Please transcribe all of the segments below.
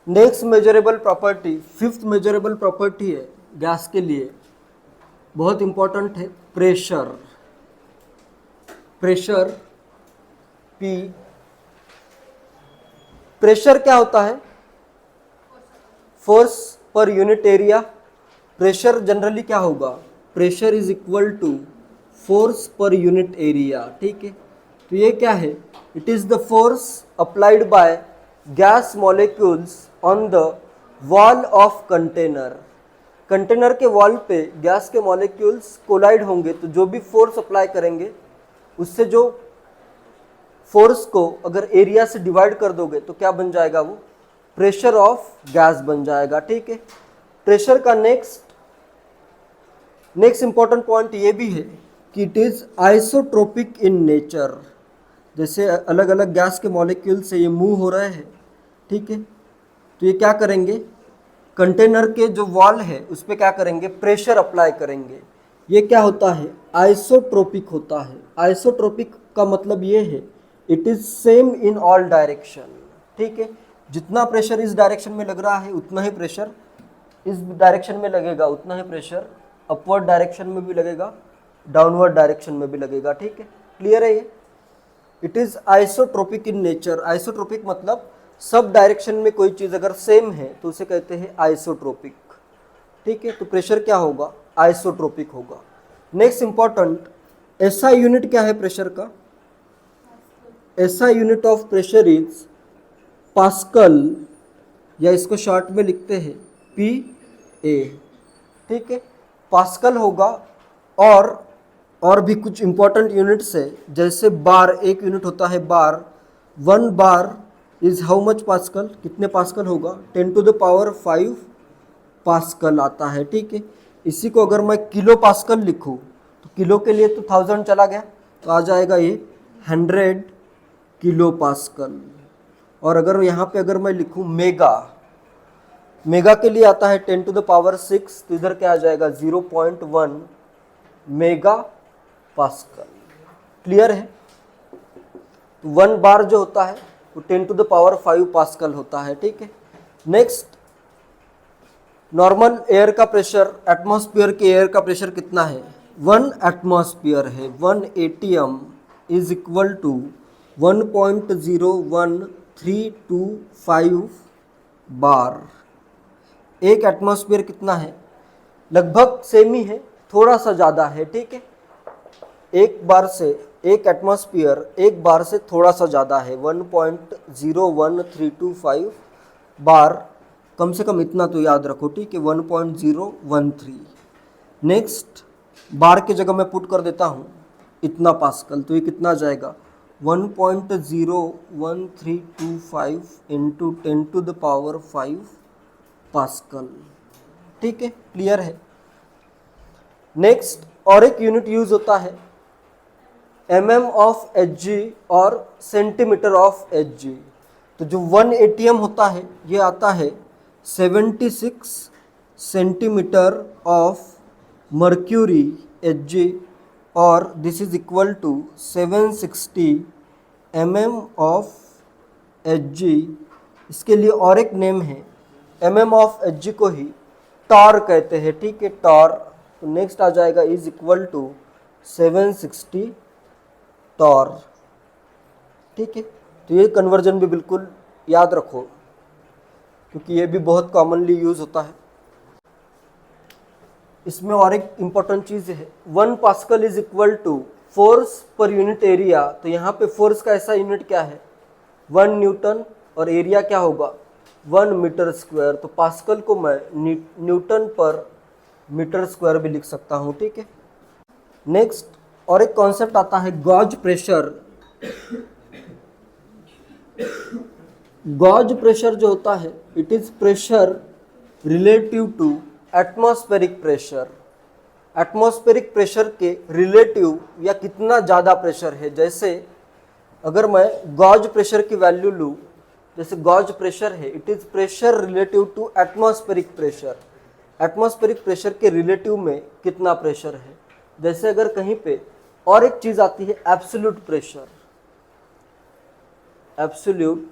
Next measurable property, fifth measurable property है gas के लिए, बहुत इंपॉर्टेंट है, प्रेशर। प्रेशर पी, प्रेशर क्या होता है? Force per unit area. Pressure generally क्या होगा? Pressure is equal to force per unit area, ठीक है। तो ये क्या है? It is the force applied by gas molecules on the wall of container. Container के वॉल पे गैस के मॉलिक्यूल्स कोलाइड होंगे तो जो भी फोर्स अप्लाई करेंगे उससे जो फोर्स को अगर एरिया से डिवाइड कर दोगे तो क्या बन जाएगा? वो प्रेशर ऑफ गैस बन जाएगा, ठीक है। प्रेशर का नेक्स्ट इंपॉर्टेंट पॉइंट ये भी है कि it is isotropic in nature. जैसे अलग अलग गैस के मॉलिक्यूल से ये मूव हो रहे हैं, ठीक है, तो ये क्या करेंगे? कंटेनर के जो वॉल है उस पर क्या करेंगे? प्रेशर अप्लाई करेंगे। ये क्या होता है? आइसोट्रोपिक होता है। आइसोट्रोपिक का मतलब ये है it is same in all direction, ठीक है। जितना प्रेशर इस डायरेक्शन में लग रहा है उतना ही प्रेशर इस डायरेक्शन में लगेगा, उतना ही प्रेशर अपवर्ड डायरेक्शन में भी लगेगा, डाउनवर्ड डायरेक्शन में भी लगेगा, ठीक है। क्लियर है ये? It is isotropic in nature. Isotropic मतलब सब डायरेक्शन में कोई चीज अगर सेम है तो उसे कहते हैं आइसोट्रोपिक, ठीक है। तो प्रेशर क्या होगा? आइसोट्रोपिक होगा। नेक्स्ट इंपॉर्टेंट, एसआई यूनिट क्या है प्रेशर का? SI unit of pressure is pascal, या इसको शॉर्ट में लिखते हैं पी ए, ठीक है। पास्कल होगा। और भी कुछ इंपॉर्टेंट यूनिट्स है, जैसे बार, एक यूनिट होता है बार। 1 bar is how much pascal? कितने पास्कल होगा? 10 टू द पावर 5 पास्कल आता है, ठीक है। इसी को अगर मैं किलो पास्कल लिखूं तो किलो के लिए तो 1000 चला गया, तो आ जाएगा ये 100 किलो पास्कल। और अगर यहाँ पे अगर मैं लिखूं मेगा, मेगा के लिए आता है 10 टू द पावर 6, तो इधर क्या आ जाएगा? 0.1 मेगा पास्कल। क्लियर है? तो 1 बार जो होता है वो 10 टू द पावर 5 पास्कल होता है, ठीक है। नेक्स्ट, नॉर्मल एयर का प्रेशर, एटमॉस्फेयर के एयर का प्रेशर कितना है? 1 एटमॉस्फेयर है। 1 एटीएम इज इक्वल टू 1.01325 बार। एक एटमॉस्फेयर कितना है? लगभग सेम ही है, थोड़ा सा ज़्यादा है, ठीक है। एक बार से, एक एटमॉस्फेयर एक बार से थोड़ा सा ज़्यादा है, 1.01325 बार। कम से कम इतना तो याद रखो, ठीक है, 1.013। नेक्स्ट, बार की जगह मैं पुट कर देता हूँ इतना पास्कल, तो ये कितना जाएगा? 1.01325 into 10 to the power 5 pascal, ठीक है। क्लियर है? नेक्स्ट, और एक यूनिट यूज होता है mm ऑफ एच और सेंटीमीटर ऑफ एच। तो जो 1 एटीएम होता है ये आता है 76 सेंटीमीटर ऑफ मर्क्यूरी एच, और this is equal to 760 of H. इसके लिए और एक नेम है, ऑफ एच को ही टॉर कहते हैं, ठीक है, टॉर। तो नेक्स्ट आ जाएगा इज इक्वल टू 760 टॉर, ठीक है। तो ये कन्वर्जन भी बिल्कुल याद रखो क्योंकि ये भी बहुत कॉमनली यूज होता है। इसमें और एक इंपॉर्टेंट चीज है, 1 pascal is equal to force per unit area. तो यहाँ पे फोर्स का ऐसा यूनिट क्या है? 1 न्यूटन, और एरिया क्या होगा? 1 मीटर स्क्वायर। तो पास्कल को मैं न्यूटन पर मीटर स्क्वायर भी लिख सकता हूँ, ठीक है। नेक्स्ट, और एक कॉन्सेप्ट आता है गॉज प्रेशर। गॉज प्रेशर जो होता है it is pressure relative to atmospheric pressure. Atmospheric pressure के रिलेटिव, या कितना ज़्यादा प्रेशर है। जैसे अगर मैं गॉज प्रेशर की वैल्यू लूँ, जैसे गॉज प्रेशर है it is pressure relative to atmospheric pressure. Atmospheric pressure के रिलेटिव में कितना प्रेशर है। जैसे अगर कहीं पे और एक चीज़ आती है absolute pressure. Absolute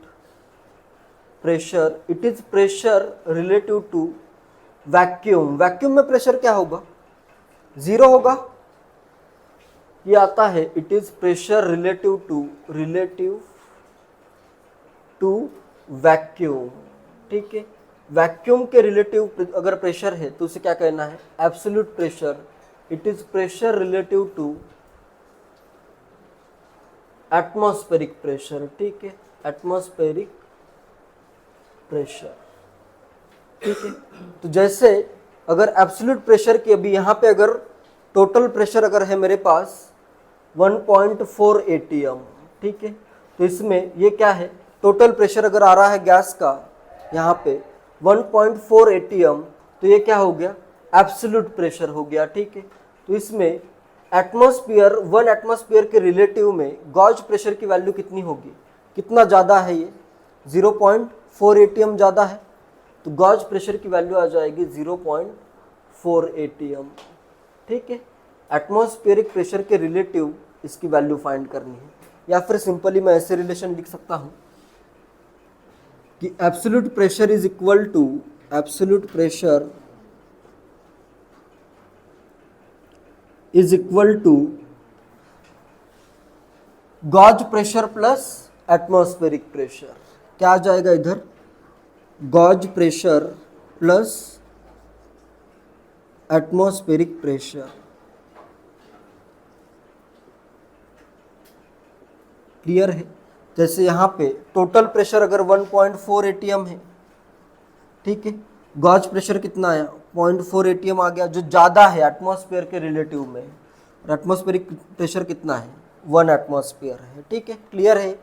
pressure, it is pressure relative to vacuum. Vacuum में प्रेशर क्या होगा, जीरो होगा। ये आता है it is pressure relative to vacuum. ठीक है, वैक्यूम के रिलेटिव अगर प्रेशर है तो उसे क्या कहना है, absolute pressure. It is pressure relative to atmospheric pressure. ठीक है, एटमॉस्फेरिक प्रेशर। ठीक है, तो जैसे अगर एब्सोल्यूट प्रेशर की, अभी यहाँ पे अगर टोटल प्रेशर अगर है मेरे पास 1.4 atm, ठीक है, तो इसमें ये क्या है, टोटल प्रेशर अगर आ रहा है गैस का यहाँ पे 1.4 atm, तो ये क्या हो गया, एब्सोल्यूट प्रेशर हो गया। ठीक है, तो इसमें एटमॉस्फेयर, 1 एटमॉस्फेयर के रिलेटिव में गॉज प्रेशर की वैल्यू कितनी होगी, कितना ज़्यादा है ये, 0.4 atm ज़्यादा है, तो गॉज प्रेशर की वैल्यू आ जाएगी 0.4 atm। ठीक है, एटमॉस्फेरिक प्रेशर के रिलेटिव इसकी वैल्यू फाइंड करनी है, या फिर सिंपली मैं ऐसे रिलेशन लिख सकता हूँ कि absolute pressure is equal to, absolute pressure is equal to gauge pressure plus atmospheric pressure. क्या आ जाएगा इधर, gauge pressure plus atmospheric pressure. Clear है, जैसे यहाँ पे टोटल प्रेशर अगर 1.4 atm है, ठीक है, गॉज प्रेशर कितना आया, 0.4 atm आ गया, जो ज़्यादा है एटमॉस्फेयर के रिलेटिव में, और एटमॉस्फेरिक प्रेशर कितना है, 1 एटमॉस्फेयर है। ठीक है, क्लियर है।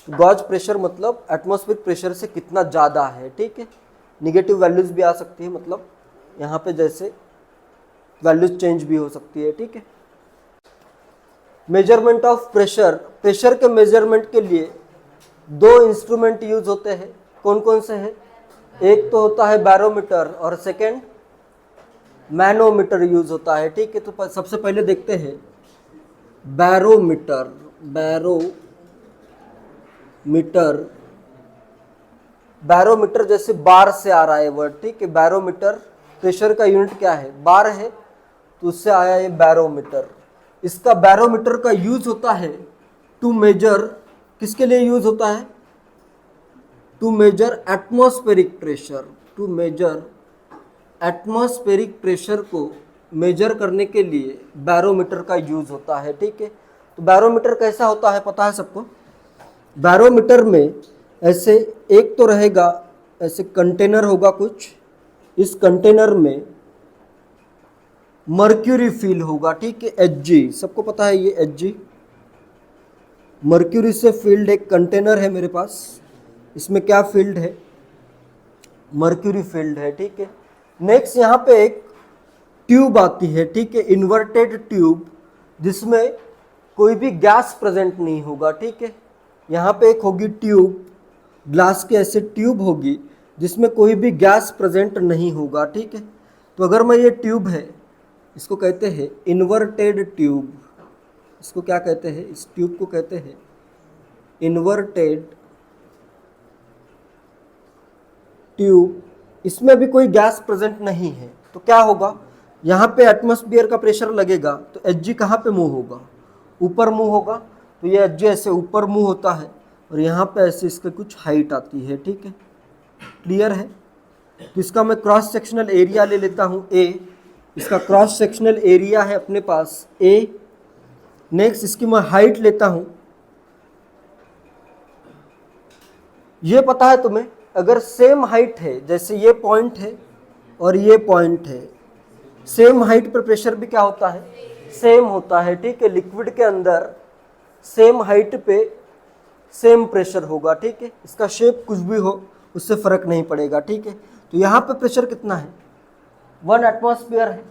गॉज प्रेशर मतलब एटमॉस्फेरिक प्रेशर से कितना ज़्यादा है। ठीक है, निगेटिव वैल्यूज भी आ सकती है, मतलब यहाँ पे जैसे वैल्यूज चेंज भी हो सकती है। ठीक है, मेजरमेंट ऑफ प्रेशर, प्रेशर के मेजरमेंट के लिए 2 इंस्ट्रूमेंट यूज होते हैं, कौन कौन से हैं, एक तो होता है बैरोमीटर और सेकेंड मैनोमीटर यूज होता है। ठीक है, तो सबसे पहले देखते हैं बैरोमीटर। बैरोमीटर जैसे बार से आ रहा है वर्ड, ठीक है, बैरोमीटर, प्रेशर का यूनिट क्या है, बार है, तो उससे आया ये बैरोमीटर। इसका बैरोमीटर का यूज होता है टू मेजर, किसके लिए यूज होता है, to measure atmospheric pressure. To measure atmospheric pressure को मेजर करने के लिए बैरोमीटर का यूज होता है। ठीक है, तो बैरोमीटर कैसा होता है पता है सबको, बैरोमीटर में ऐसे एक तो रहेगा, ऐसे कंटेनर होगा कुछ, इस कंटेनर में मर्क्यूरी फील होगा। ठीक है, Hg, सबको पता है ये Hg, मर्क्यूरी से फील्ड एक कंटेनर है मेरे पास, इसमें क्या फील्ड है, मर्क्यूरी फील्ड है। ठीक है, नेक्स्ट यहाँ पे एक ट्यूब आती है, ठीक है, इन्वर्टेड ट्यूब, जिसमें कोई भी गैस प्रेजेंट नहीं होगा। ठीक है, यहाँ पे एक होगी ट्यूब, ग्लास की ऐसे ट्यूब होगी जिसमें कोई भी गैस प्रेजेंट नहीं होगा। ठीक है, तो अगर मैं ये ट्यूब है, इसको कहते हैं इन्वर्टेड ट्यूब, इसको क्या कहते हैं, इस ट्यूब को कहते हैं इन्वर्टेड ट्यूब, इसमें भी कोई गैस प्रेजेंट नहीं है, तो क्या होगा, यहाँ पे एटमॉस्फेयर का प्रेशर लगेगा तो Hg कहाँ पे मूव होगा, ऊपर मूव होगा, तो ये Hg ऐसे ऊपर मूव होता है, और यहाँ पे ऐसे इसके कुछ हाइट आती है। ठीक है, क्लियर है, तो इसका मैं क्रॉस सेक्शनल एरिया ले लेता हूँ A, इसका क्रॉस सेक्शनल एरिया है अपने पास A। नेक्स्ट इसकी मैं हाइट लेता हूँ, ये पता है तुम्हें, अगर सेम हाइट है, जैसे ये पॉइंट है और ये पॉइंट है, सेम हाइट पर प्रेशर भी क्या होता है, सेम होता है। ठीक है, लिक्विड के अंदर सेम हाइट पे सेम प्रेशर होगा। ठीक है, इसका शेप कुछ भी हो उससे फर्क नहीं पड़ेगा। ठीक है, तो यहाँ पे प्रेशर कितना है, 1 एटमॉस्फेयर है,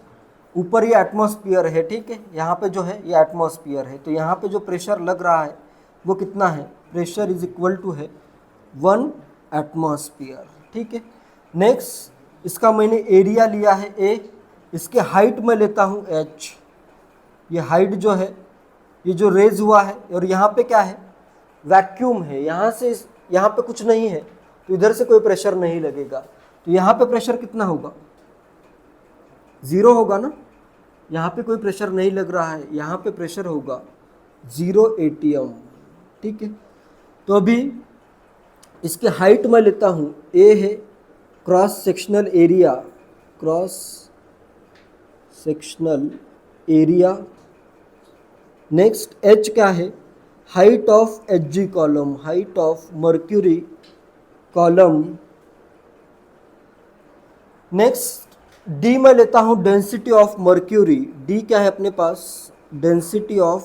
ऊपर ये एटमॉस्फेयर है। ठीक है, यहाँ पे जो है ये एटमॉस्फेयर है, तो यहाँ पे जो प्रेशर लग रहा है वो कितना है, प्रेशर इज इक्वल टू है 1 एटमॉस्फेयर। ठीक है, नेक्स्ट इसका मैंने एरिया लिया है A, इसके हाइट में लेता हूँ H, ये हाइट जो है, ये जो रेज हुआ है, और यहाँ पे क्या है, वैक्यूम है, यहाँ से यहाँ पे कुछ नहीं है तो इधर से कोई प्रेशर नहीं लगेगा, तो यहाँ पे प्रेशर कितना होगा, 0 होगा ना। यहाँ पे कोई प्रेशर नहीं लग रहा है, यहाँ पे प्रेशर होगा 0 ATM, ठीक है। तो अभी इसके हाइट मैं लेता हूँ, A है cross sectional area, cross sectional area. Next H क्या है, height of HG column, height of mercury column. Next D मैं लेता हूं डेंसिटी ऑफ मर्क्यूरी, D क्या है अपने पास, डेंसिटी ऑफ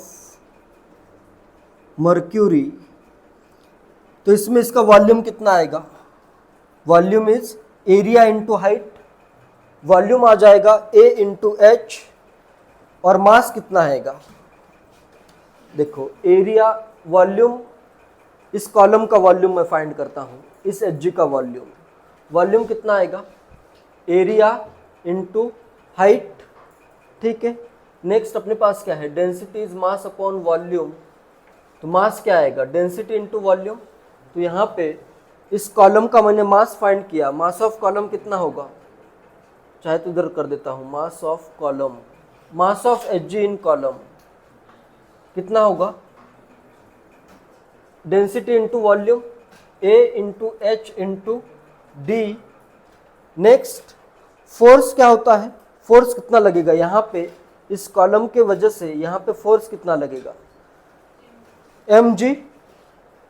मर्क्यूरी। तो इसमें इसका वॉल्यूम कितना आएगा, volume is area into height, volume आ जाएगा A इंटू H, और मास कितना आएगा, देखो एरिया वॉल्यूम, इस कॉलम का वॉल्यूम मैं फाइंड करता हूँ, इस HG का वॉल्यूम, वॉल्यूम कितना आएगा, एरिया इंटू हाइट, ठीक है। नेक्स्ट अपने पास क्या है, density is mass upon volume, तो मास क्या आएगा, डेंसिटी इंटू वॉल्यूम। तो यहाँ पे इस कॉलम का मैंने मास फाइंड किया, मास ऑफ कॉलम कितना होगा, चाहे तो इधर कर देता हूँ, mass of column, mass of HG in column कितना होगा, density into volume, A into H into D। Next force क्या होता है, फोर्स कितना लगेगा यहाँ पे, इस कॉलम के वजह से यहाँ पे फोर्स कितना लगेगा, mg।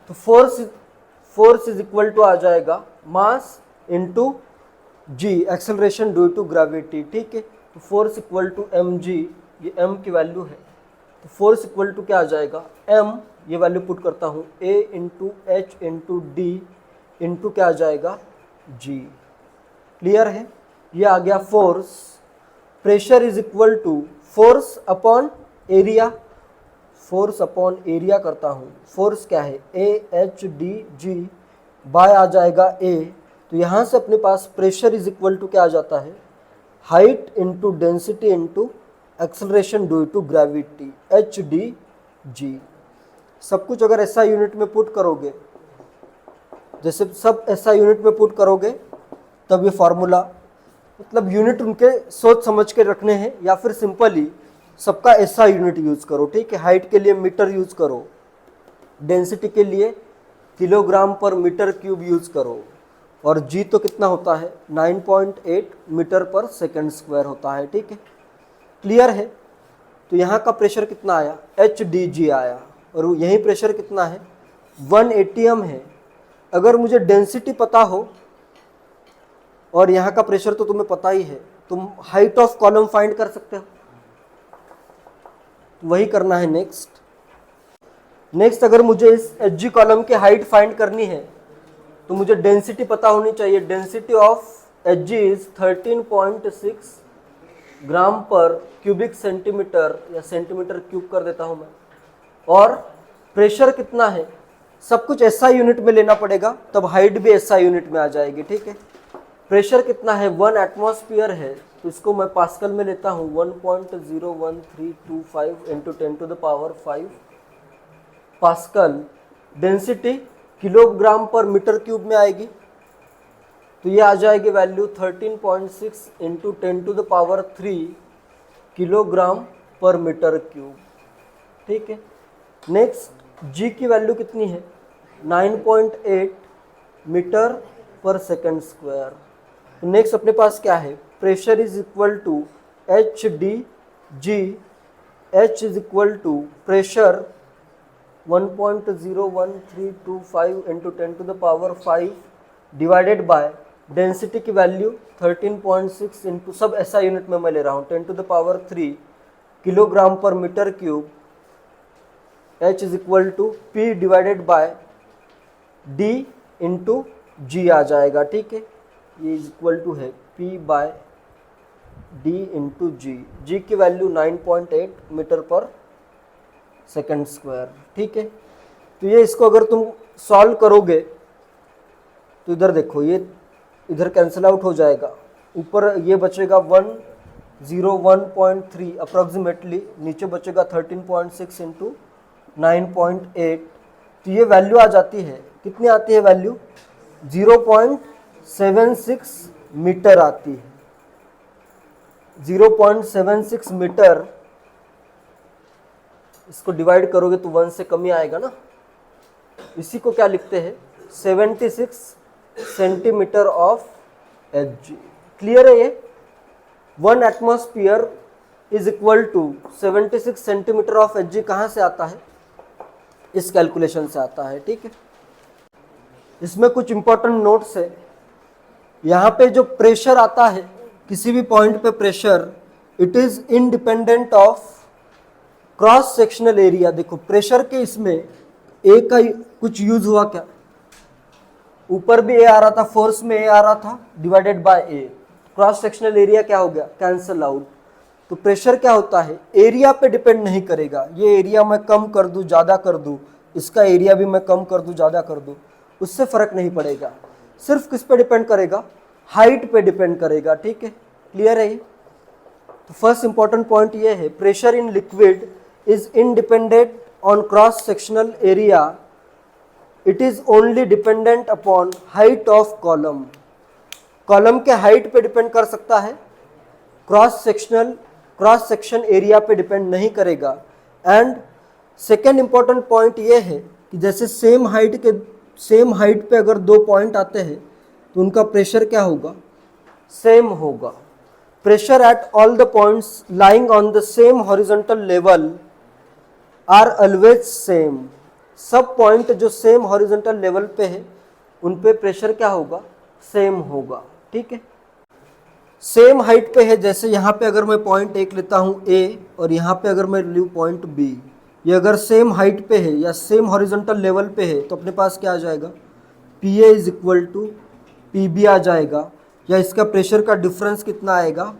तो फोर्स इज इक्वल टू आ जाएगा mass into g, acceleration due to gravity, ठीक है। तो फोर्स इक्वल टू mg, ये m की वैल्यू है, तो फोर्स इक्वल टू क्या आ जाएगा, m, ये वैल्यू पुट करता हूँ, A into H into D into क्या आ जाएगा, G। क्लियर है, ये आ गया force. Pressure is equal to force upon area, force upon area करता हूँ, फोर्स क्या है AHDG बाय आ जाएगा A। तो यहाँ से अपने पास प्रेशर इज इक्वल टू क्या आ जाता है, height into density into acceleration due to gravity, HDG। सब कुछ अगर SI यूनिट में पुट करोगे, जैसे सब SI यूनिट में पुट करोगे तब ये फार्मूला, मतलब यूनिट उनके सोच समझ के रखने हैं, या फिर सिंपली सबका SI यूनिट यूज करो, ठीक है। हाइट के लिए मीटर यूज करो, डेंसिटी के लिए किलोग्राम पर मीटर क्यूब यूज करो, और G तो कितना होता है 9.8 मीटर पर सेकंड स्क्वायर होता है, ठीक है। क्लियर है, तो यहाँ का प्रेशर कितना आया, HDG आया, और यही प्रेशर कितना है 1 ATM है। अगर मुझे डेंसिटी पता हो और यहाँ का प्रेशर तो तुम्हें पता ही है, तुम हाइट ऑफ कॉलम फाइंड कर सकते हो, वही करना है। नेक्स्ट अगर मुझे इस HG कॉलम की हाइट फाइंड करनी है तो मुझे डेंसिटी पता होनी चाहिए, density of HG is 13.6 gram पर क्यूबिक सेंटीमीटर, या सेंटीमीटर क्यूब कर देता हूं मैं, और प्रेशर कितना है, सब कुछ SI यूनिट में लेना पड़ेगा, तब हाइट भी SI यूनिट में आ जाएगी, ठीक है। प्रेशर कितना है 1 एटमॉस्फेयर है, तो इसको मैं पास्कल में लेता हूँ, 1.01325 इंटू 10⁵ पास्कल। डेंसिटी किलोग्राम पर मीटर क्यूब में आएगी, तो ये आ जाएगी वैल्यू 13.6 इंटू 10⁻³ किलोग्राम पर मीटर क्यूब, ठीक है। नेक्स्ट G की वैल्यू कितनी है 9.8 मीटर पर सेकंड स्क्वायर। नेक्स्ट अपने पास क्या है, pressure is equal to HDG, H is equal to pressure 1.01325 into 10⁵ divided by density की वैल्यू 13.6 इंटू, सब SI यूनिट में मैं ले रहा हूँ, 10⁻³ किलोग्राम पर metre cube. H is equal to P divided by D into G आ जाएगा, ठीक है। ये इज इक्वल टू है P by D into G, G की वैल्यू 9.8 मीटर पर सेकंड स्क्वायर, ठीक है। तो ये इसको अगर तुम सॉल्व करोगे तो इधर देखो, ये इधर कैंसिल आउट हो जाएगा, ऊपर ये बचेगा 101.3 अप्रॉक्सीमेटली, नीचे बचेगा 13.6 इंटू 9.8, तो ये वैल्यू आ जाती है कितनी आती है वैल्यू? 0.76 मीटर आती है। 0.76 मीटर, इसको डिवाइड करोगे तो 1 से कम ही आएगा ना। इसी को क्या लिखते हैं? 76 सेंटीमीटर ऑफ Hg। क्लियर है ये? 1 atmosphere is equal to 76 centimetre of Hg कहाँ से आता है? इस कैलकुलेशन से आता है। ठीक है, इसमें कुछ इंपॉर्टेंट नोट्स है। यहाँ पे जो प्रेशर आता है, किसी भी पॉइंट पे pressure, it is independent of cross sectional area. देखो प्रेशर के इसमें ए का कुछ यूज हुआ क्या? ऊपर भी ए आ रहा था, फोर्स में ए आ रहा था, divided by A, cross sectional area क्या हो गया? Cancel out. तो प्रेशर क्या होता है? एरिया पे डिपेंड नहीं करेगा। ये एरिया मैं कम कर दूं, ज़्यादा कर दूं, इसका एरिया भी मैं कम कर दूं, ज़्यादा कर दूं, उससे फर्क नहीं पड़ेगा। सिर्फ किस पे डिपेंड करेगा? हाइट पे डिपेंड करेगा। ठीक है, क्लियर है ये? तो फर्स्ट इंपॉर्टेंट पॉइंट ये है, pressure in liquid is independent on cross sectional area, it is only dependent upon height of column. Column के हाइट पे डिपेंड कर सकता है, क्रॉस सेक्शन एरिया पे डिपेंड नहीं करेगा। एंड सेकेंड इंपॉर्टेंट पॉइंट ये है कि जैसे सेम हाइट पे अगर दो पॉइंट आते हैं तो उनका प्रेशर क्या होगा? सेम होगा। Pressure at all the points lying on the same horizontal level are always same. सब पॉइंट जो सेम हॉरिजॉन्टल लेवल पे है उन पे प्रेशर क्या होगा? सेम होगा। ठीक है, सेम हाइट पे है। जैसे यहाँ पे अगर मैं पॉइंट एक लेता हूँ ए, और यहाँ पे अगर मैं लूँ पॉइंट बी, ये अगर सेम हाइट पे है या सेम हॉरिजॉन्टल लेवल पे है तो अपने पास क्या आ जाएगा? P A is equal to P B आ जाएगा। या इसका प्रेशर का डिफरेंस कितना आएगा?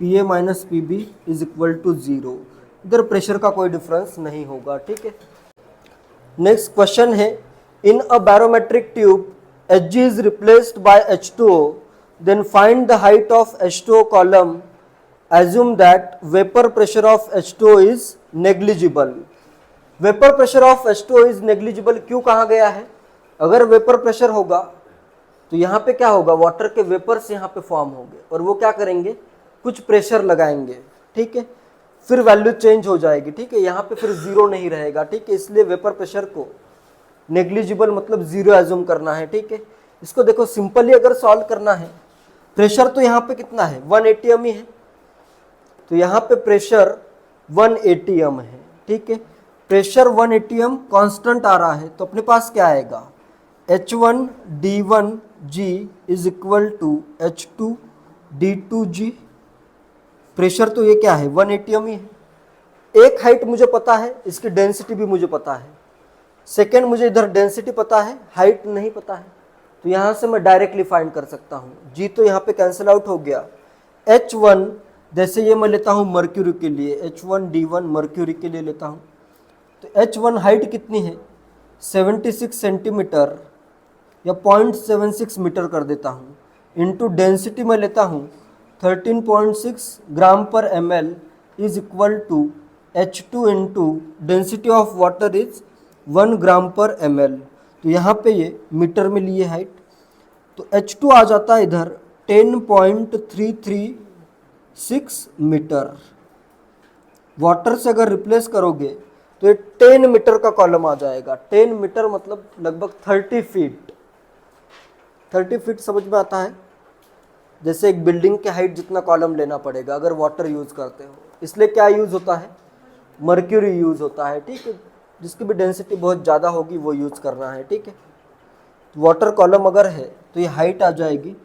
P A minus P B is equal to 0। इधर प्रेशर का कोई डिफरेंस नहीं होगा। ठीक है, नेक्स्ट क्वेश्चन है, in a barometric tube Hg is replaced by H2O, then find the height of H2O column. Assume that vapor pressure of H2O is negligible. Vapor pressure of H2O is negligible क्यों कहा गया है? अगर vapour pressure होगा तो यहाँ पे क्या होगा? वाटर के वेपर्स यहाँ पे फॉर्म होंगे और वो क्या करेंगे? कुछ प्रेशर लगाएंगे। ठीक है, फिर वैल्यू चेंज हो जाएगी। ठीक है, यहाँ पे फिर जीरो नहीं रहेगा। ठीक है, इसलिए वेपर प्रेशर को नेग्लिजिबल मतलब जीरो एज्यूम करना है। ठीक है, इसको देखो सिंपली अगर सॉल्व करना है, प्रेशर तो यहाँ पे कितना है? 1 atm ही है, तो यहाँ पे प्रेशर 1 atm है। ठीक है, प्रेशर 1 atm कांस्टेंट आ रहा है तो अपने पास क्या आएगा? H1 D1G is equal to H2 D2G। Pressure तो ये क्या है? 1 atm ही है। एक हाइट मुझे पता है, इसकी डेंसिटी भी मुझे पता है। सेकेंड, मुझे इधर डेंसिटी पता है, हाइट नहीं पता है, तो यहाँ से मैं डायरेक्टली फाइंड कर सकता हूँ। जी तो यहाँ पे कैंसिल आउट हो गया। H1 जैसे ये मैं लेता हूँ मर्क्यूरी के लिए, H1 D1 मर्क्यूरी के लिए लेता हूँ, तो H1 हाइट कितनी है? 76 सेंटीमीटर या 0.76 मीटर कर देता हूँ, इनटू डेंसिटी मैं लेता हूँ 13.6 ग्राम पर ml is equal to H2 into density of water is 1 gram पर ml। तो यहाँ पे ये मीटर में लिए हाइट, तो H2 आ जाता है इधर 10.336 मीटर। वाटर से अगर रिप्लेस करोगे तो ये 10 मीटर का कॉलम आ जाएगा। 10 मीटर मतलब लगभग 30 फीट। 30 फीट समझ में आता है? जैसे एक बिल्डिंग के हाइट जितना कॉलम लेना पड़ेगा अगर वाटर यूज़ करते हो। इसलिए क्या यूज़ होता है? मर्क्यूरी यूज़ होता है। ठीक है, जिसकी भी डेंसिटी बहुत ज़्यादा होगी वो यूज़ करना है। ठीक है, वाटर कॉलम अगर है तो ये हाइट आ जाएगी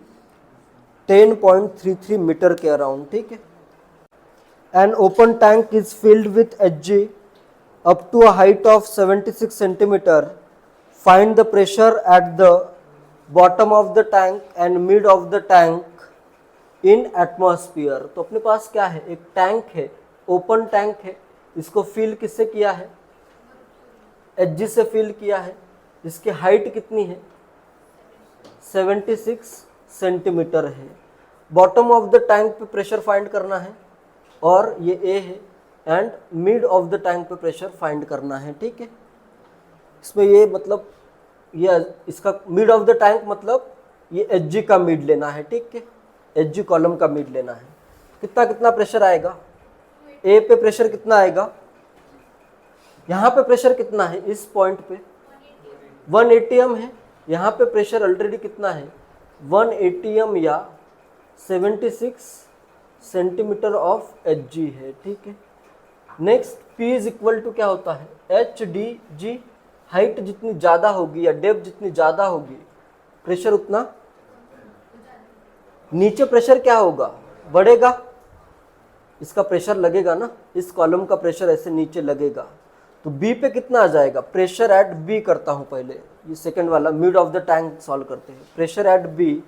10.33 मीटर के अराउंड। ठीक है, an open tank is filled with Hg up to a height of 76 centimetre. Find the pressure at the bottom of the tank and mid of the tank in atmosphere. तो अपने पास क्या है? एक tank है, open tank है, इसको fill किससे किया है? Hg से फिल किया है। इसकी हाइट कितनी है? 76 सेंटीमीटर है। बॉटम ऑफ द टैंक पे प्रेशर फाइंड करना है और ये A है, and mid of the tank पे प्रेशर फाइंड करना है। ठीक है, इसमें ये मतलब ये इसका मिड ऑफ द टैंक मतलब ये एच का मिड लेना है, ठीक है, एच कॉलम का मिड लेना है। कितना कितना प्रेशर आएगा, ए पे प्रेशर कितना आएगा, यहाँ पे प्रेशर कितना है, इस पॉइंट पे 1 atm है, यहाँ पे प्रेशर ऑलरेडी कितना है 1 atm या 76 सेंटीमीटर ऑफ एच है, ठीक है। Next P is equal to क्या होता है एच डी जी, हाइट जितनी ज़्यादा होगी या डेप्थ जितनी ज़्यादा होगी प्रेशर उतना, नीचे प्रेशर क्या होगा बढ़ेगा, इसका प्रेशर लगेगा ना, इस कॉलम का प्रेशर ऐसे नीचे लगेगा, तो बी पे कितना आ जाएगा, प्रेशर एट बी करता हूँ पहले, ये सेकंड वाला mid of the tank solve करते हैं। प्रेशर एट बी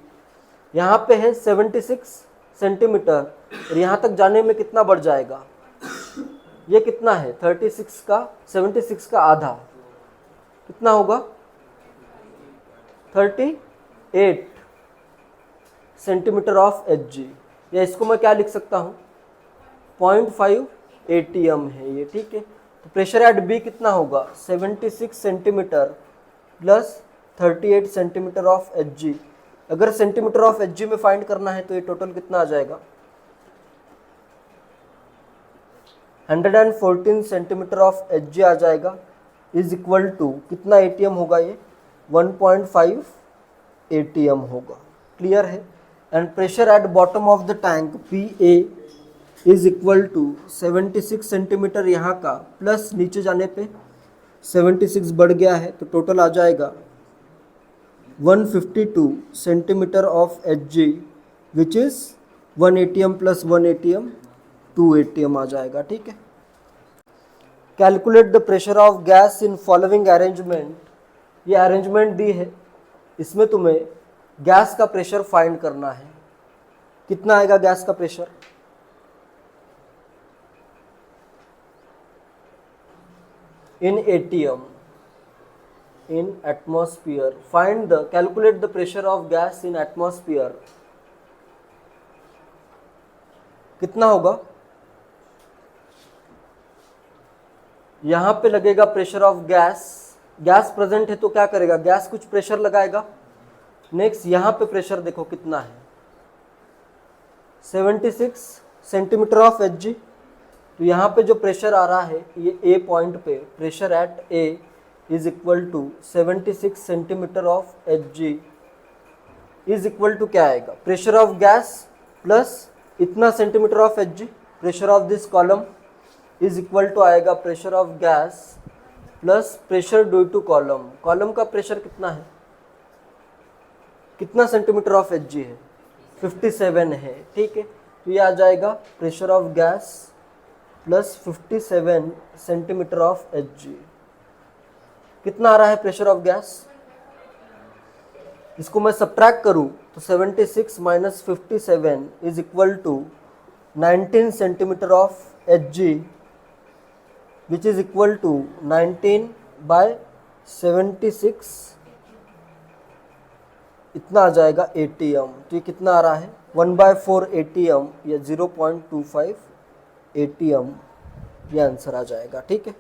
यहाँ पे है 76 सेंटीमीटर और यहाँ तक जाने में कितना बढ़ जाएगा, ये कितना है 36 का 76 का आधा कितना होगा 38 सेंटीमीटर ऑफ एच जी, या इसको मैं क्या लिख सकता हूँ 0.5 atm है ये, ठीक है। तो प्रेशर एट बी कितना होगा 76 centimetre plus 38 centimetre of H जी। अगर सेंटीमीटर ऑफ एच जी में फाइंड करना है तो ये टोटल कितना आ जाएगा 114 सेंटीमीटर ऑफ एच जी आ जाएगा, इज इक्वल टू कितना एटीएम होगा ये 1.5 atm होगा, क्लियर है। And pressure at bottom of the tank P A is equal to 76 centimetre यहाँ का प्लस नीचे जाने पे 76 बढ़ गया है तो टोटल आ जाएगा 152 centimetre of H G which is 1 atm plus 1 atm 2 atm आ जाएगा, ठीक है। Calculate the pressure of gas in following arrangement, ये अरेंजमेंट दी है, इसमें तुम्हें गैस का प्रेशर फाइंड करना है। कितना आएगा गैस का pressure, in ATM in atmosphere, find the calculate the pressure of gas in atmosphere, कितना होगा, यहां पे लगेगा pressure of gas, gas present है तो क्या करेगा गैस कुछ प्रेशर लगाएगा। नेक्स्ट यहाँ पे प्रेशर देखो कितना है 76 सेंटीमीटर ऑफ एच जी, तो यहाँ पे जो प्रेशर आ रहा है ये ए पॉइंट पे pressure at A is equal to 76 centimetre of H G is equal to क्या आएगा प्रेशर ऑफ गैस प्लस इतना centimetre of H G, pressure of this column is equal to आएगा pressure of gas plus pressure due to column, column का pressure कितना है, कितना centimetre of H जी है 57 है, ठीक है। तो ये आ जाएगा pressure of gas plus 57 centimetre of H जी, कितना आ रहा है प्रेशर ऑफ गैस, इसको मैं सब्ट्रैक्ट करूं तो 76 minus 57 is equal to 19 centimetre of H G which is equal to 19 by 76, इतना आ जाएगा एटीएम। तो ये कितना आ रहा है 1/4 एटीएम या 0.25 एटीएम, ये आंसर आ जाएगा, ठीक है।